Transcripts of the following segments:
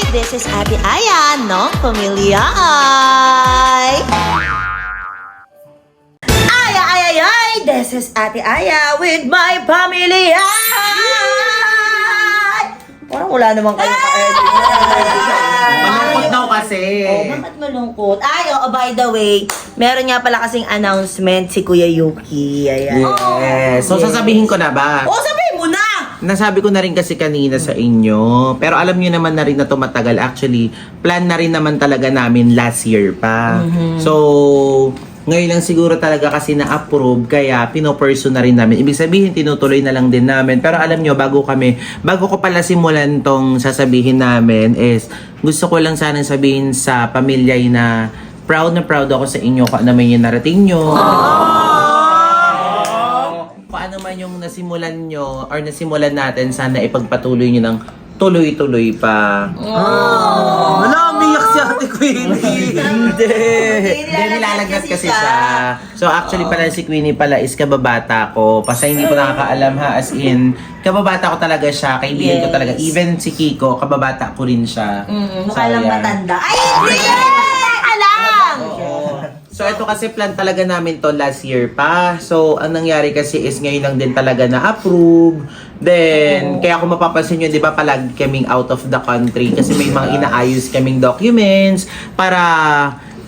This is Ate Aya ng Pamilya Ay! Aya, ay, ay, ay! This is Ate Aya with my family ay! Parang wala naman kayo ka-edit. Malungkot daw kasi. Oh, bakit malungkot? Ay, oh, by the way, meron nga pala kasing announcement si Kuya Yuki. Ayan. Yes. So, sasabihin ko na ba? Oh, sabihin mo na! Nasabi ko na rin kasi kanina sa inyo. Pero alam niyo naman na rin na tumatagal. Actually, plan na rin naman talaga namin last year pa. So, ngayon lang siguro talaga kasi na-approve. Kaya, pinopursue na rin namin. Ibig sabihin, tinutuloy na lang din namin. Pero alam niyo, bago ko pala simulan tong sasabihin namin is, gusto ko lang sanang sabihin sa pamilya na proud ako sa inyo kung ano man yung narating nyo. Kung ano man yung nasimulan nyo or nasimulan natin, sana ipagpatuloy nyo ng tuloy-tuloy pa. Wala, umiyak si Ate Queenie. Hindi. Nilalagnat kasi siya. So actually pala si Queenie pala is kababata ko. Basta hindi ko nakakaalam ha, as in, kababata ko talaga siya. Kaibigan ko talaga. Even si Kiko, kababata ko rin siya. Mukha lang ayan. matanda. Ay, hindi! Alam! So ito kasi plan talaga namin to last year pa. So ang nangyari kasi is ngayon lang din talaga na-approve. Then, kaya kung mapapansin nyo, di ba palagi kaming out of the country kasi may mga inaayos kaming documents para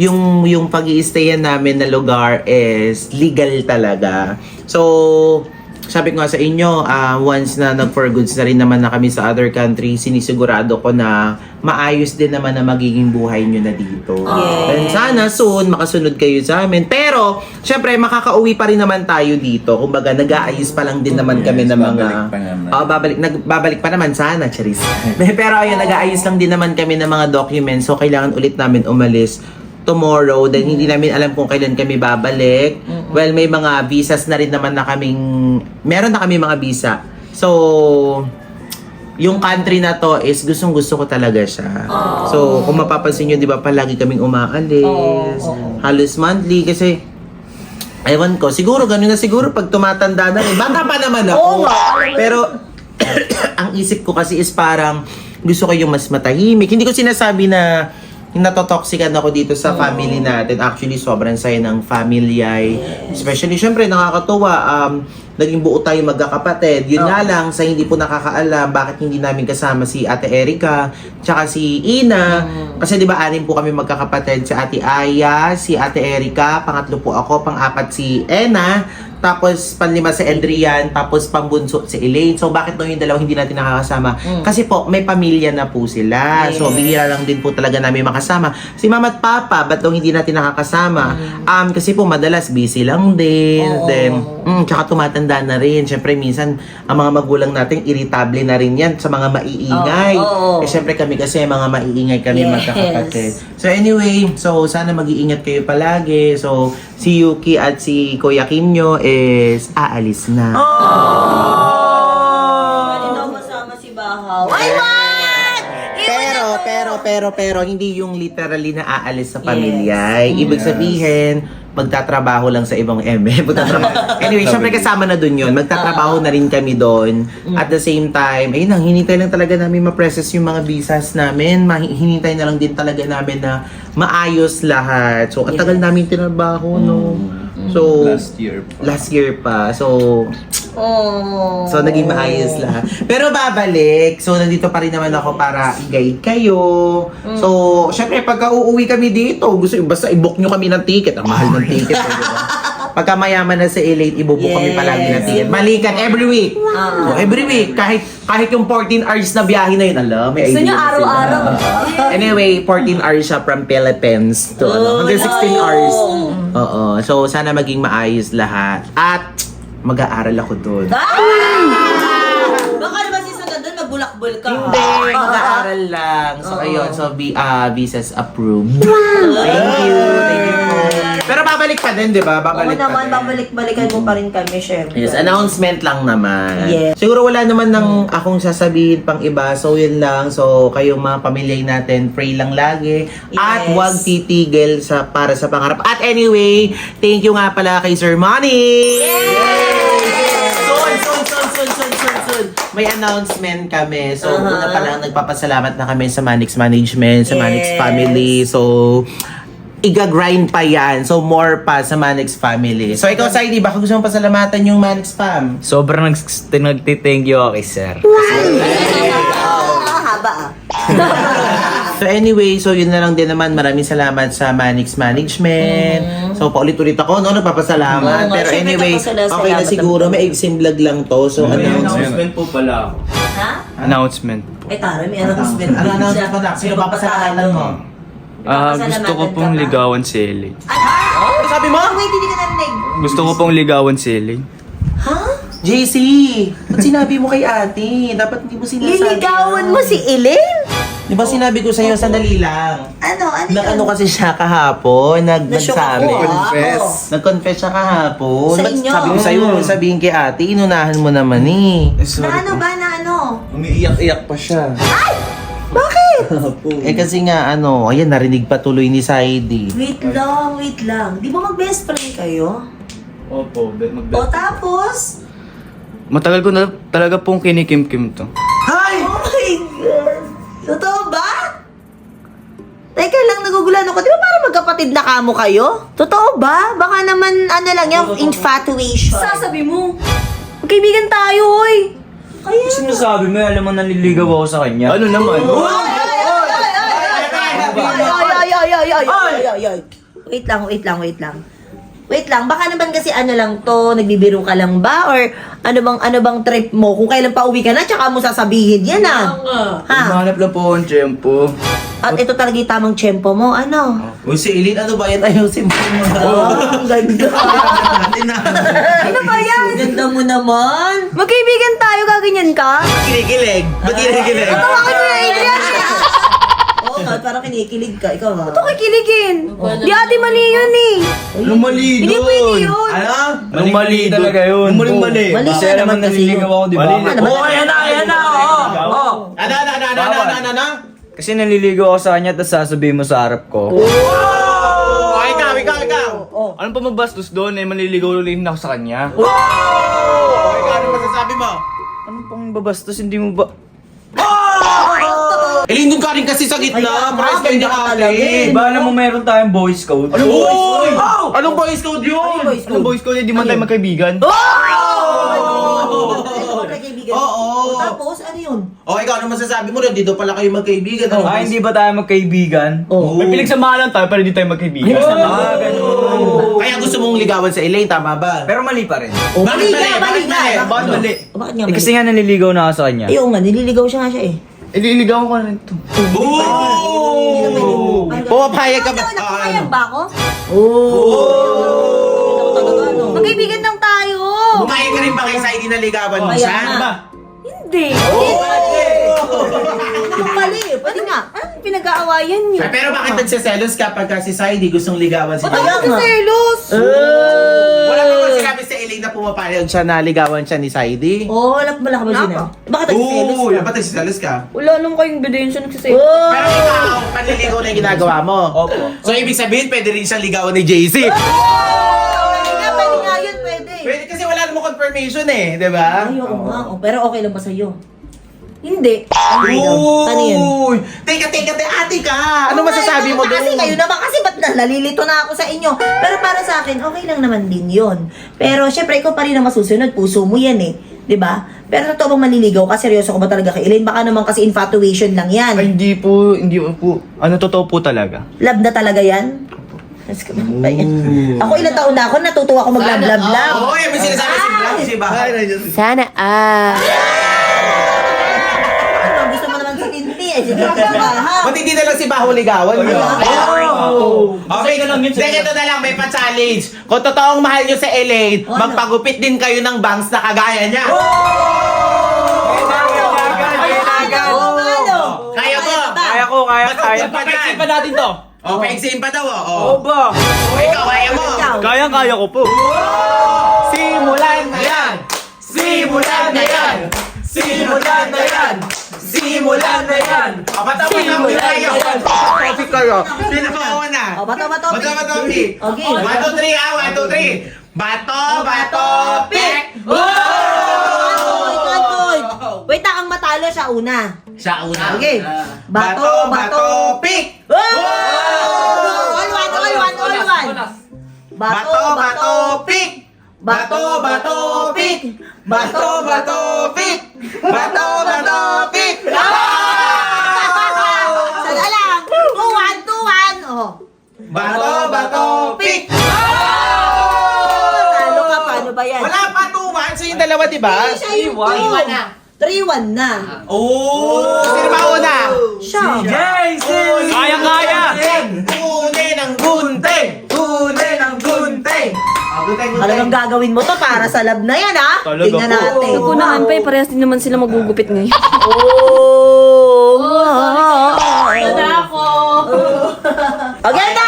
yung pag-i-stayan namin na lugar is legal talaga. So, sabi ko nga sa inyo, once na nag-for goods na rin naman na kami sa other country, sinisigurado ko na maayos din naman na magiging buhay nyo na dito. Yes. And sana soon, makasunod kayo sa amin. Pero, syempre, makakauwi pa rin naman tayo dito. Kumbaga, nag-aayos pa lang din naman kami ng mga... babalik pa naman sana, Charis. Pero ayun, nag-aayos lang din naman kami ng mga documents. So, kailangan ulit namin umalis tomorrow, then hindi namin alam kung kailan kami babalik. Well, may mga visas na rin naman na meron na kami mga visa. So, yung country na to is gustong-gusto ko talaga siya. So, kung mapapansin nyo, di ba, palagi kaming umaalis. Halos monthly, kasi, ewan ko, siguro, gano'n na siguro pag tumatanda na rin. Bata pa naman ako. Pero, ang isip ko kasi is parang, gusto ko yung mas matahimik. Hindi ko sinasabi na natotoxican ako dito sa family natin. Actually, sobrang saya ng family ay. Especially, syempre, nakakatuwa. Naging buo tayo magkakapatid. Yun nga lang, sa hindi po nakakaalam, bakit hindi namin kasama si Ate Erica, tsaka si Ina. Kasi di ba, 6 po kami magkakapatid. Si Ate Aya, si Ate Erica, pangatlo po ako, pang-apat si Ena, tapos panlima si Adrian, tapos pambunso si Elaine. So, bakit yung dalawa hindi natin nakakasama? Kasi po, may pamilya na po sila. So, bihira lang din po talaga namin makasama. Si Mama at Papa, ba't hindi natin nakakasama? Kasi po, madalas busy lang din. Then, tsaka tumatanda na rin. Siyempre, minsan, ang mga magulang natin, irritable na rin yan sa mga maiingay. Siyempre kami kasi, mga maiingay kami magkakapatid. So, anyway, so, sana mag-iingat kayo palagi. So, si Yuki at si Kuya Kim nyo is aalis na. Pwede daw masama si Bahaw. Ay, what? Pero, hindi yung literally na aalis sa pamilya. Ibig sabihin, magtatrabaho lang sa ibang Anyway, syempre kasama na dun yun. Magtatrabaho na rin kami doon. At the same time, ayun lang, hinintay lang talaga namin ma-process yung mga visas namin. Hinintay na lang din talaga namin na maayos lahat. So, ang tagal namin tinabaho, no? So, last year pa. So, naging maayos lahat. Pero babalik. So, nandito pa rin naman ako para i-guide kayo. So, syempre, pagka uuwi kami dito, basta i-book nyo kami ng ticket. Ang mahal ng ticket. Pagka mayaman na sa Elaine, i-book kami palagi ng ticket. Balikan every week. Every week. Kahit yung 14 hours na biyahe na yun, alam, may Gusto idea nyo na sila. araw-araw. Anyway, 14 hours siya from Philippines to 116 hours. Oo. So, sana maging maayos lahat. At, mag-aaral ako doon. Baka naman si Sunod doon, magbulakbol ka. Hindi, mag-aaral lang. So, ayun. So, visas approved. Thank you po. Pero babalik pa din, di ba? Babalik pa naman, din. babalik-balikan mo pa rin kami, syempre. Yes, announcement lang naman. Yes. Siguro wala naman ng akong sasabihin pang iba. So, yun lang. So, kayong mga pamilya natin, pray lang lagi. At Yes. huwag titigil para sa pangarap. At anyway, thank you nga pala kay Sir Manny! Soon, soon. May announcement kami. So, Uh-huh. una pa lang, nagpapasalamat na kami sa Manix Management, sa Manix Yes. Family. So, iga-grind pa yan. So, more pa sa Manix Family. So, ikaw, Saidi, baka gusto mong pasalamatan yung Manix Fam? Sobrang nagti-thank you ako kay sir. Haba ah. So anyway, so yun na lang din naman. Maraming salamat sa Manix Management. So paulit-ulit ako, no? Nagpapasalamat. Oo nga, Pero syempre, anyway, nagpapasalamat okay na lang siguro. po. May exim vlog lang to. So announcement. po pala ako. Ha? Announcement po. Ay, tara, may announcement. Ano announcement pa na? Sino papasalamatan mo? Gusto ko pong ligawan si Ellie. Ano sabi mo? Wait, hindi ka narinig. Gusto ko pong ligawan si Ellie. Ha? JC, ba't sinabi mo kay ate? Dapat hindi mo sinasabi. Liligawan mo si Elaine? Di ba sinabi ko sa'yo, sandali lang. Ano Ano kasi siya kahapon, Na-shock nagsabi. ako, ah. Confess. Oo. Nag-confess siya kahapon. Sa inyo. Sabi ko sa'yo, sabihin kay ate, inunahan mo naman eh. Na ano ba, na ano? Umiiyak-iyak pa siya. Bakit? Eh kasi nga ano, ayan narinig pa tuloy ni Saidi. Wait lang. Di ba mag-best friend kayo? Opo, O tapos? Matagal ko na talaga pong kinikim-kim to. Hay! Oh my God! Totoo ba? Teka lang, nagugulan ako. Di ba parang magkapatid na kamo kayo? Totoo ba? Baka naman, ano lang yung infatuation. Sasabi mo. Magkaibigan tayo, oy! Kaya... Sinasabi mo, alam mo nanliligaw ako sa kanya. Ano naman? Ay! Wait lang, baka naman kasi ano lang to, nagbibiro ka lang ba? Or ano bang trip mo? Kung kailan pa uwi ka na, tsaka mo sasabihin yan ah. Ha? Mahanap lang po ang tiyempo. At ito talaga yung tamang tiyempo mo, ano? Uy, si Eileen, ano ba yan? Ayusin mo. Oh, ang ganda. Ano ba yan? Ganda mo naman. Magkaibigan tayo, gaganyan ka? Kinikilig. Ba't kinikilig? Tawa ka niya, Adrian. Oo nga, parang kinikilig ka. Ikaw ha? Ito kikiligin. Di ate mali yun eh. Anong mali Hindi pwede yun. Ano? Anong mali talaga yun? Mali. Mali Kasi ka alam mo naman kasi nanliligaw yun. ako, di ba? Ano naman? Oh, ayan na. Oh. Ano? Kasi nanliligaw ako sa kanya, tapos sasabihin mo sa harap ko. Oh, ikaw. Anong pa mabastos doon? Eh, manliligaw ulit ako sa kanya. Oh, ikaw, ano masasabi mo? Ano pang babastos? Hindi mo ba... Eileen, doon ka rin kasi sa gitna. Price kayo ni ate. Di ba alam mo meron tayong boys code? Anong boys Uy! code? Anong boys code yun? Anong boys code? Di man tayo magkaibigan. Oo. Tapos, ano yun? Oh, ikaw, ano masasabi mo? Dito pala kayo magkaibigan. Ano? Hindi ba tayo magkaibigan? May pinagsamahan tayo pero hindi tayo magkaibigan. Ganun. Kaya gusto mong ligawan sa Elaine, tama ba? Pero mali pa rin. Bakit mali? Bakit mali? Bakit nga Eh, mali? kasi nga nanliligaw na ako sa kanya. Ayun nga, nililigaw siya nga siya eh. Ililigaw ko na rin to. Oh! Pumapayag ka ba? Nakapayag ba ako? Magkaibigan lang tayo. Pumayag ka rin ba kay Saidi na ligawan mo Kaya siya? nga. Hindi. Anong mali? Pwede nga. Anong pinag-aawayan niyo? Ay, pero bakit nagsiselos kapag si Saidi gustong ligawan si Kaya nga. Selos. Wala pa ba sinabi sa Elaine na pumapayag siya na ligawan siya ni Saidi? Oo, wala ka ba sila? Bakit nagsiselos Oo, ka? dapat nagsiselos ka. Wala nung kayong ebidensya nagsasayo. Pero ikaw, panliligaw na yung ginagawa mo. Opo. So, ibig sabihin, pwede rin siyang ligawan ni JC. Pwede nga yun, pwede. Pwede kasi wala namang confirmation eh, di ba? Ay, oo nga. Oh, pero okay lang ba sa'yo? Hindi. Uy! Ano yun? Teka, ate ka! Ano masasabi mo doon? Kasi kayo naman, kasi ba't nalilito na ako sa inyo? Pero para sa akin, okay lang naman din yun. Pero syempre, ikaw pa rin ang masusunod. Puso mo yan eh. 'Di ba? Pero totoo bang manliligaw ka? Seryoso ko ba talaga kay Elaine? Baka naman kasi infatuation lang yan. Ay, hindi po. Ano, totoo po talaga. Love na talaga yan? Let's go. Ako ilang taon na ako, natutuwa ako mag-love. Oo, may sinasabi si Blanc, si Bahay. Sana gusto mo naman si Tinti eh. Sige ka ha. Ba't hindi na lang si Baho ligawan nyo? Okay, na lang yun sa- ito na lang, may pa-challenge. Kung totoong mahal nyo sa Elaine, Ano? magpagupit din kayo ng bangs na kagaya niya. Kaya mo? Kaya ko, kaya. Papaigsin pa natin to. O, paigsin pa daw. O, ba? ikaw, kaya mo. Kaya ko po. Simulan na yan! Simulan na yan! Simulan na yan! Simulan na yan! Patapos na mo tayo! Patapos kayo! Sino ba ako na? O, bato. Bato, pick! Okay. 1, 2, 3 ah! 1, 2, 3! Bato, pek! Oh! talo, siya una. Siya una. Okay. Bato, pick! Oh! All one. Bato, pick! Bato, pick! Bato, pick! Pick! Sana lang. 2-1. Oh. Bato, pick! Talo ka, paano ba yan? Wala pa 2-1 sa yung dalawa, di ba? Hindi siya yung 3-1 na. Oh! Sino ba una? Siya. Kaya! Tunay ng gunting! Tunay ng gunting! Talagang gagawin mo to para sa lab na yan, ha? Talaga Tingnan po. natin. Ito po naman pa, parehas din naman sila magugupit ngayon. Oh! Wala ako. Okay na.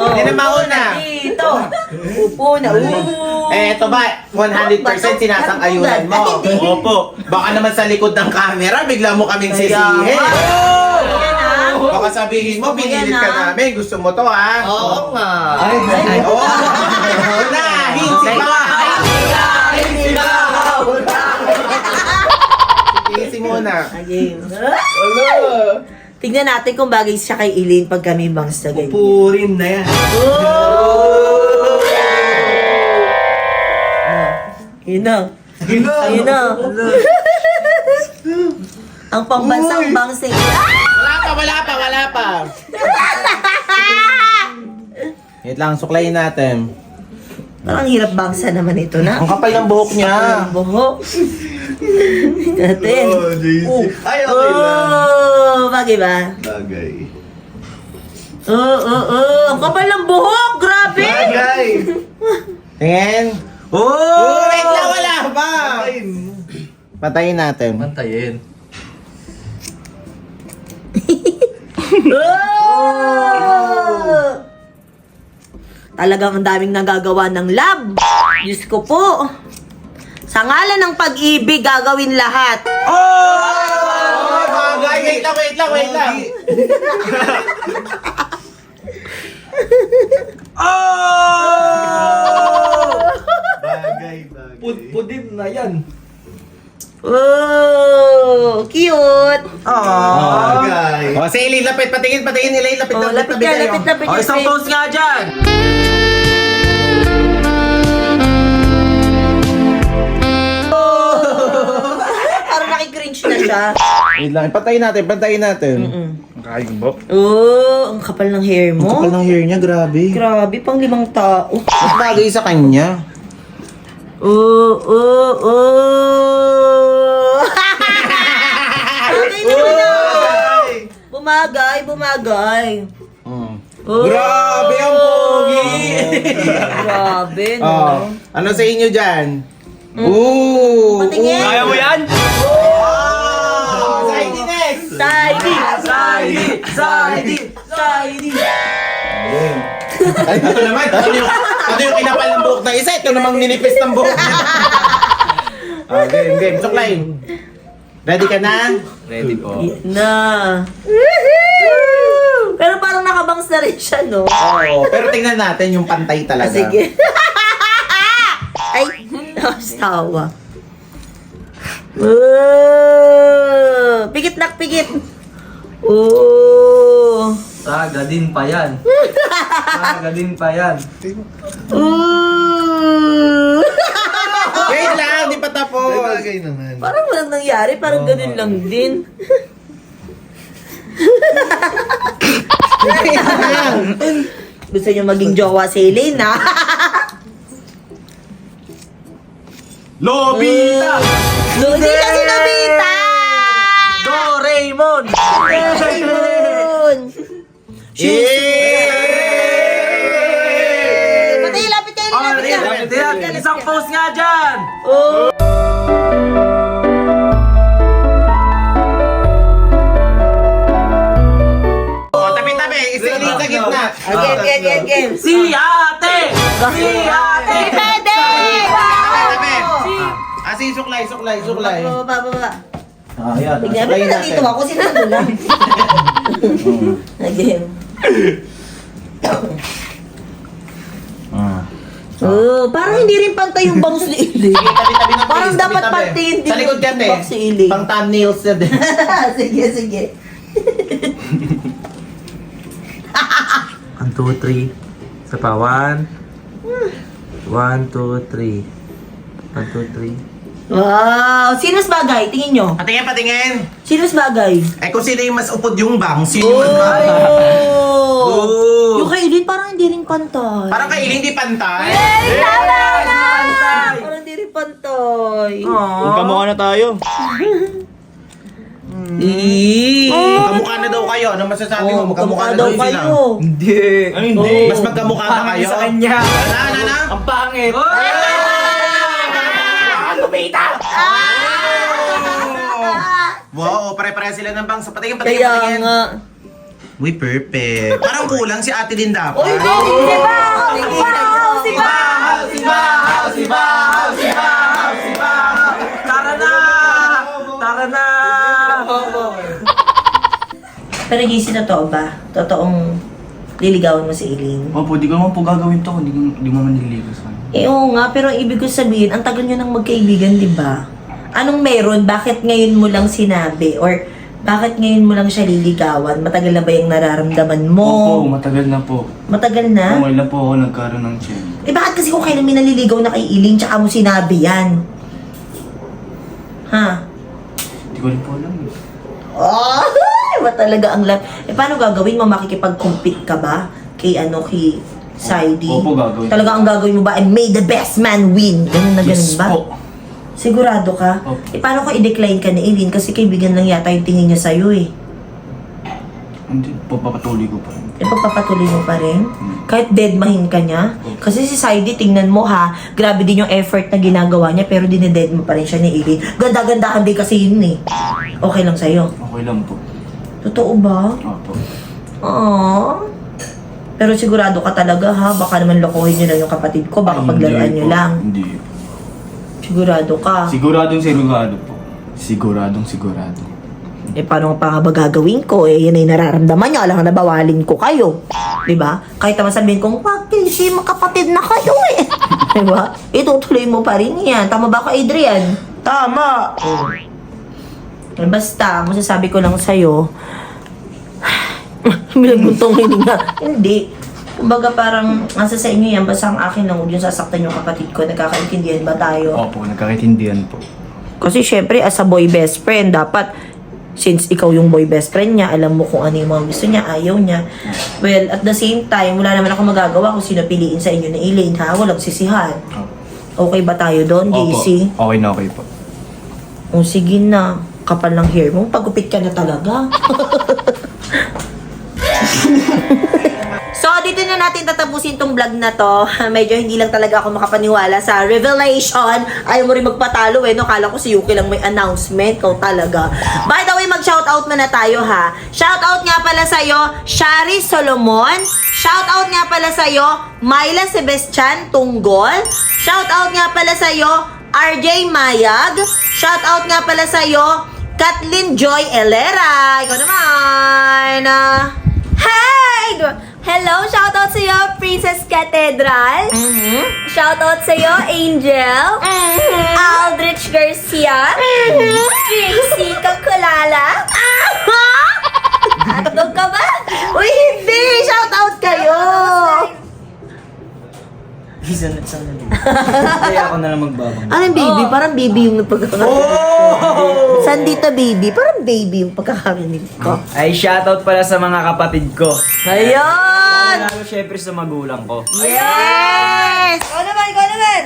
Hindi na mauna. Dito. Upo na. Ito ba, 100% sinasang-ayunan mo? Opo. Baka naman sa likod ng camera, bigla mo kaming sisihin. Baka sabihin mo, pinilit ka namin. Gusto mo to, ha? Oo nga. Ay, oo. Unahin si Easy muna. Tignan natin kung bagay siya kay Elaine pag kami bangs na ganyan. Purin na yan. Yun na. Ang pambansang bangs eh. Wala pa. Wait lang, suklayin natin. Parang hirap bangsa naman ito na. Ang kapal ng buhok niya. Ang buhok. Natin. Ay, okay lang. Oh, bagay ba? Bagay. Ang kapal ng buhok. Grabe. Bagay. Tingin. Oh! Wait lang, wala pa. Patayin natin. Mantayin. Talagang ang daming nagagawa ng lab. Diyos ko po. Sa ngalan ng pag-ibig, gagawin lahat. Oh! Bagay. Wait lang. Bagay. Pudpudin na yan. Oh, cute. Bagay. O, si Elaine, lapit. Patingin, Elaine. Lapit. Oh, lapit tayo. ka. Isang post nga dyan. Parang nakikringe na siya. Wait lang, patayin natin. Kaya ba? Oh, ang kapal ng hair Ang kapal mo. ng hair niya, grabe. Grabe, pang 5 tao. Mas bagay sa kanya. Oh. Okay naman na. Bumagay. Oh. Grabe ang pogi! Grabe, no? Oh, ano sa inyo dyan? Ooh! Patingin. Kaya mo yan? Side next! Side. Ay, ito naman. Ito yung kinapal ng buhok ng isa. Ito namang nilipis ng buhok niya. Game. Suklay. Ready ka na? Ready po. Na. Pero parang nakabangs na rin siya, no? Oo. Pero tingnan natin yung pantay talaga. Sige. Ay, nakasawa. Pigit. Oh. Saga din pa yan. Wait lang, di pa tapos. Bagay naman. Parang walang nangyari, parang ganun lang din. Gusto niyo maging jowa si Elaine, ha? Lobita! Hindi siya si Nobita! Doraemon! Ayun! Patay, lapit kayo, lapit ka. Isang post nga dyan! Oh, tabi-tabi. Isili sa gitna. Again. Si ate! Pwede! Tabi. Asi, suklay. Baba. Ayan. Tignan mo na dito ako, sinado lang. Again. Oh, parang hindi rin pantay yung bangs ni Eileen. Sige, tabi-tabi na Parang please, dapat tabi-tabi. pantayin din Sa likod ka, yung te. bangs ni Eileen. Pang thumbnails na din. Sige, sige. 1, 2, 3. Isa pa, 1. 1, 2, 3. 1, 2, 3. Wow! Sino mas bagay? Tingin nyo. Patingin, patingin. Sino mas bagay? Eh kung sino yung mas upod yung bang, sino yung mas bagay. Oh! Yung kay Eileen parang hindi rin pantay. Parang kay Eileen di pantay. Parang hindi rin pantay. Magkamukha na tayo. Magkamukha na daw kayo. Ano masasabi mo? Magkamukha na daw sila. kayo. Hindi. Ano hindi? Mas magkamukha na kayo. Sa kanya. Na. Ang pangit. Wow, pare-pare sila ng bang. Sa patingin, Kaya patingin. nga. Uy, perfect. Parang kulang si ate din dapat. Uy, si Bao! Si Bao! Si Bao! Si Bao! Si Bao! Si Bao! Si Bao! Tara na! Tara na! Pero JC, totoo ba? Totoong liligawan mo si Eileen? Opo, di ko naman po gagawin to. Di mo man nililigo sa kanya. Eh, oo nga, pero ang ibig ko sabihin, ang tagal nyo nang magkaibigan, di ba? Anong meron? Bakit ngayon mo lang sinabi? Or bakit ngayon mo lang siya liligawan? Matagal na ba yung nararamdaman mo? Opo, matagal na po. Matagal na? Ngayon lang po ako nagkaroon ng tiyan. Eh, bakit kasi kung kailan may naliligaw na kay Eileen, tsaka mo sinabi yan? Ha? Di ko rin po alam. Oh, iba talaga ang love. Eh, paano gagawin mo? Makikipag-compete ka ba? Kay Saidi? Opo, gagawin. Talaga ang gagawin mo ba? And may the best man win. Ganun na ganun Yes ba? po. Sigurado ka? Opo. Eh, paano kung i-decline ka ni Eileen? Kasi kaibigan lang yata yung tingin niya sa'yo eh. Hindi po, papatuloy ko pa rin. Eh, pagpapatuloy mo pa rin? Kahit deadmahin ka niya? Kasi si Saidi, tingnan mo ha, grabe din yung effort na ginagawa niya, pero dineded mo pa rin siya ni Eileen. Ganda-gandahan din kasi yun eh. Okay lang sa'yo. Okay lang po. Totoo ba? Opo. Aww. Pero sigurado ka talaga ha, baka naman lokohin niyo lang yung kapatid ko, baka Ay, paglaruan hindi niyo po. lang. Hindi. Sigurado ka. Sigurado po. Sigurado. Eh, paano pa nga ba gagawin ko? Eh, yan ay nararamdaman niya. Alam nga nabawalin ko kayo. Diba? Kahit naman sabihin kong, wag, kasi magkapatid na kayo eh. Diba? Itutuloy mo pa rin yan. Tama ba ka, Adrian? Tama! Eh, basta, masasabi ko lang sa'yo, minaguntong hininga. Hindi. Kumbaga parang, nasa sa inyo yan, basta ang akin lang, huwag yung sasaktan yung kapatid ko. Nagkakaintindihan ba tayo? Opo, nagkakaintindihan po. Kasi syempre, as a boy best friend, dapat, since ikaw yung boy best friend niya, alam mo kung ano yung mga gusto niya, ayaw niya. Well, at the same time, wala naman ako magagawa kung sino piliin sa inyo ni Eileen, ha? Walang sisihan. Okay ba tayo doon, JC? Okay na okay po. O sige na, kapal ng hair mo, pagupit ka na talaga. So, dito na natin tatapusin tong vlog na to. Medyo hindi lang talaga ako makapaniwala sa revelation. Ayaw mo rin magpatalo eh, no? Kala ko si Yuki lang may announcement. Ikaw talaga. By the way, mag-shoutout muna tayo ha. Shoutout nga pala sa'yo, Shari Solomon. Shoutout nga pala sa'yo, Myla Sebastian Tunggol. Shoutout nga pala sa'yo, RJ Mayag. Shoutout nga pala sa'yo, Kathleen Joy Elera. Ikaw naman. Hi! Hello! Shoutout sa'yo, Princess Cathedral. Shoutout sa'yo, Angel. Aldrich Garcia. Trixie Kakulala. Hotdog ka ba? Uy, hindi! Shoutout kayo! Kaya ako na lang magbabang. Anong baby? Parang baby yung pagkakarinig ko. Sandita baby? Parang baby yung pagkakarinig ko. Ay, shoutout pala sa mga kapatid ko. Ayun! Lalo syempre sa magulang ko. Yes! Ikaw naman!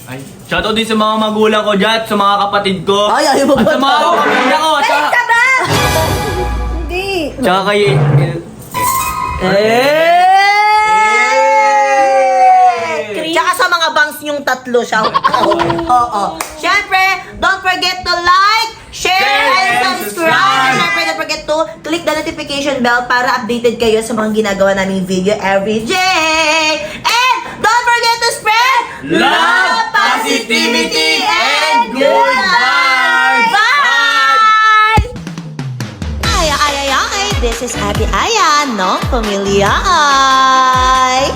Ay, shoutout din sa mga magulang ko dyan, sa mga kapatid ko. Ay, ayaw mo At sa mga pamilya ko. Balik ka ba? Hindi. Tsaka kay... Tsaka sa mga bangs yung tatlo, shout out. Oo. Siyempre, don't forget to like, share, and subscribe. Siyempre, don't forget to click the notification bell para updated kayo sa mga ginagawa naming video every day. And don't forget to spread Love, positivity, and good vibes. Bye! Ay, this is Ate Aya, no? Pamilya ay.